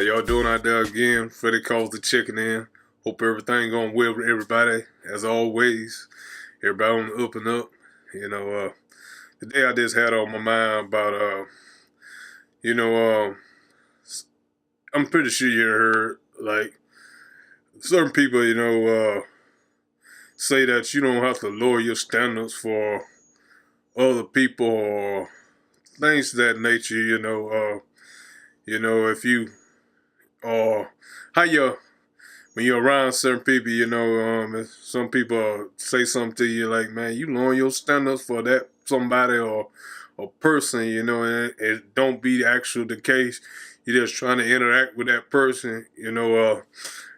How y'all doing out there again? Freddie calls the chicken in. Hope everything going well with everybody. As always, everybody on the up and up. You know, today I just had on my mind about, you know, I'm pretty sure you heard, like, certain people, say that you don't have to lower your standards for other people or things of that nature, if you, or how you when you're around certain people, if some people say something to you like, man, you lower your standards for that somebody or a person, and it don't be actual the case. You're just trying to interact with that person, I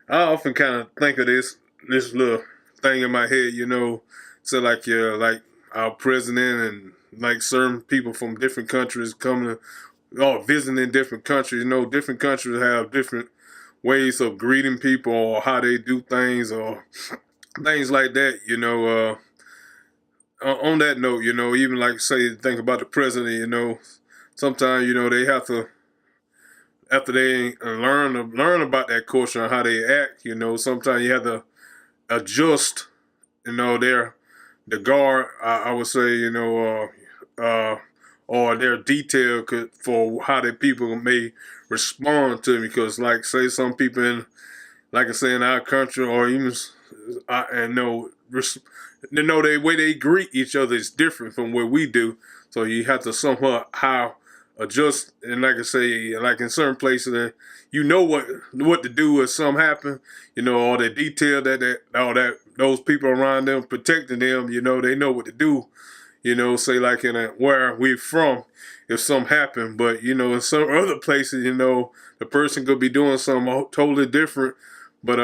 often kind of think of this little thing in my head, so like our president and like certain people from different countries coming or visiting different countries. Different countries have different ways of greeting people or how they do things or things like that. On that note, even like say think about the president. Sometimes they have to after they learn about that culture and how they act. Sometimes you have to adjust. Their the guard. I would say or their detail for how the people may respond to me. Because like say some people in like I say in our country or even and the way they greet each other is different from what we do. So you have to somehow how adjust and like I say, like in certain places that what to do if something happen, all the detail all that those people around them protecting them, they know what to do, say like where we from if something happen. But in some other places, the person could be doing something totally different, but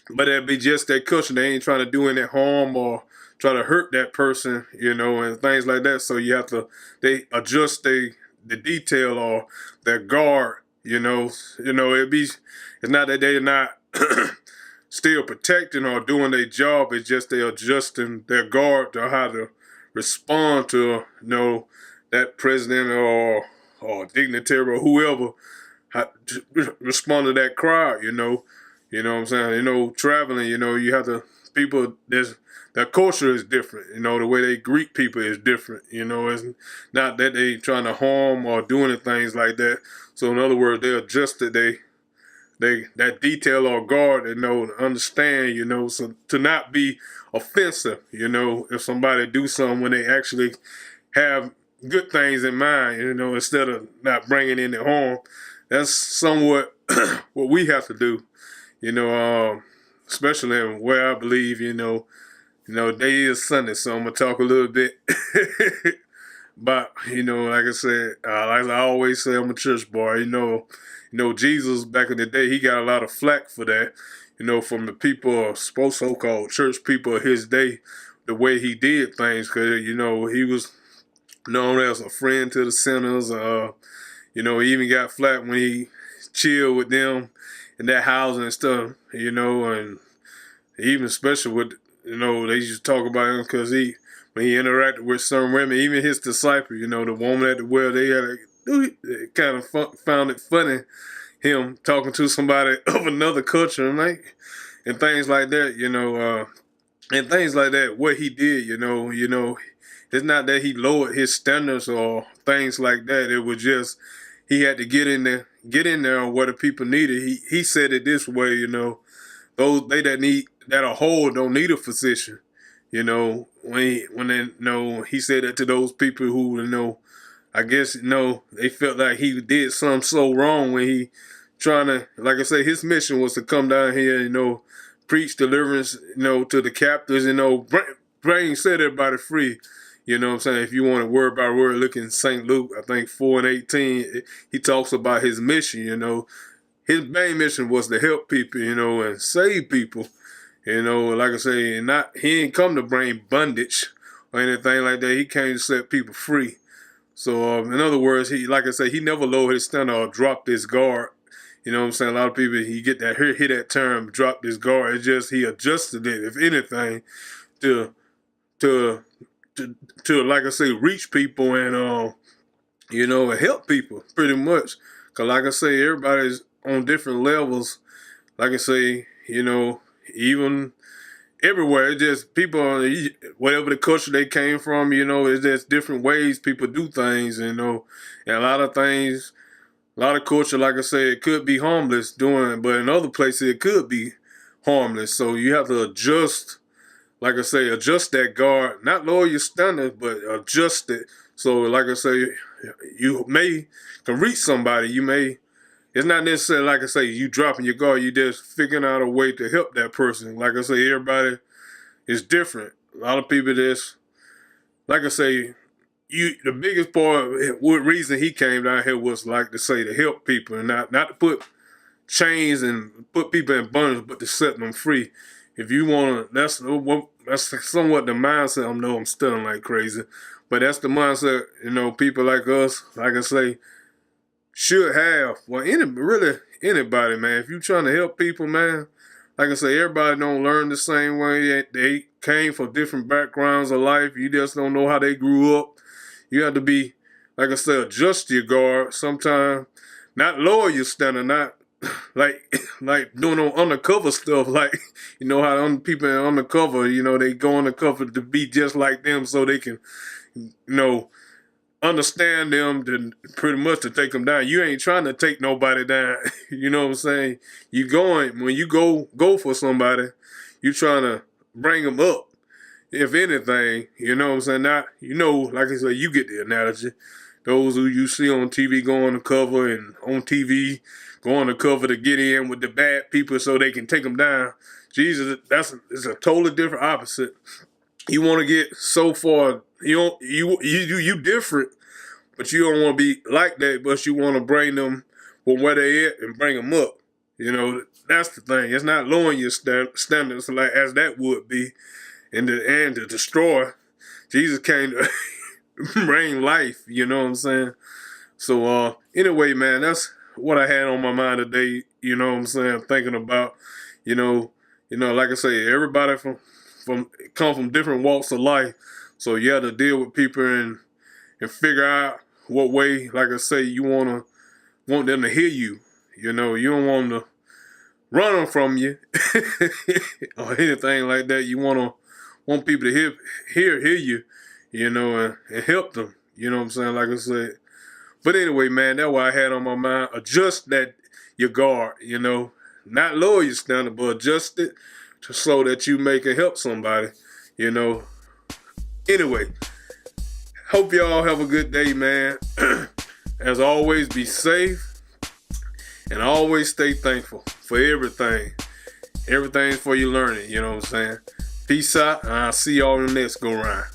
it'd be just that cushion. They ain't trying to do any harm or try to hurt that person, and things like that. So you have to they adjust the detail or their guard, it's not that they're not still protecting or doing their job. It's just they're adjusting their guard to how to respond to that president or dignitary or whoever to respond to that crowd. You know what I'm saying? Traveling, you have to people their culture is different. The way they greet people is different. It's not that they trying to harm or doing things like that. So in other words, they adjusted they that detail or guard, to understand, so to not be offensive, if somebody do something when they actually have good things in mind, instead of not bringing any harm. That's somewhat what we have to do, especially where I believe, day is Sunday, so I'm gonna talk a little bit about, like I said, like I always say, I'm a church boy. Jesus back in the day, he got a lot of flack for that, from the people, so-called church people of his day, the way he did things, because he was known as a friend to the sinners. He even got flack when he chilled with them in that house and stuff, and even especially with, they used to talk about him because when he interacted with some women, even his disciple, the woman at the well, they kind of found it funny, him talking to somebody of another culture and things like that, and things like that, what he did, it's not that he lowered his standards or things like that. It was just he had to get in there on what the people needed. He said it this way, those they that are whole don't need a physician. When they he said that to those people who I guess they felt like he did something so wrong when he trying to, like I say, his mission was to come down here, preach deliverance, to the captives, set everybody free. You know what I'm saying? If you want to word by word, look in St. Luke, I think 4:18, he talks about his mission, His main mission was to help people, and save people. Like I say, he ain't come to bring bondage or anything like that. He came to set people free. So in other words, like I say, he never lowered his standard or dropped his guard. You know what I'm saying? A lot of people, he get that hear that term, dropped his guard. It's just he adjusted it, if anything, to to to like I say, reach people and and help people pretty much. Cause like I say, everybody's on different levels. Like I say, even everywhere. It's just people, whatever the culture they came from, it's just different ways people do things, and a lot of things, a lot of culture, like I said, it could be harmless but in other places it could be harmless. So you have to adjust, like I say, adjust that guard, not lower your standards, but adjust it. So like I say, you can reach somebody, it's not necessarily, like I say, you dropping your guard. You just figuring out a way to help that person. Like I say, everybody is different. A lot of people just, like I say, the biggest part, what reason he came down here was, like to say, to help people and not to put chains and put people in bondage, but to set them free. If you want to, that's somewhat the mindset. I know I'm studying like crazy, but that's the mindset, people like us, like I say, should have. Well, really anybody, man. If you're trying to help people, man, like I say, everybody don't learn the same way. They came from different backgrounds of life. You just don't know how they grew up. You have to be, like I said, adjust your guard. Sometimes not lower your standard, not like doing on undercover stuff. Like, how people in undercover, they go undercover to be just like them so they can, understand them to pretty much to take them down. You ain't trying to take nobody down. You know what I'm saying? When you go for somebody, you trying to bring them up. If anything, you know what I'm saying? Not, like I said, you get the analogy. Those who you see on TV go on the cover and on TV go on the cover to get in with the bad people so they can take them down. Jesus, it's a totally different opposite. You want to get so far, you different, but you don't want to be like that, but you want to bring them from where they at and bring them up. That's the thing. It's not lowering your standards like as that would be. And to destroy. Jesus came to bring life, you know what I'm saying? So anyway, man, that's what I had on my mind today, you know what I'm saying, thinking about, like I say, everybody come from different walks of life. So you have to deal with people and figure out what way, like I say, you want them to hear you. You don't want them to run them from you or anything like that. You want people to hear you, and help them. You know what I'm saying? Like I said. But anyway, man, that's what I had on my mind. Adjust your guard, not lower your standard, but adjust it so that you can help somebody, Anyway, hope y'all have a good day, man. As always, be safe and always stay thankful for everything. Everything's for your learning, you know what I'm saying? Peace out, and I'll see y'all in the next go round.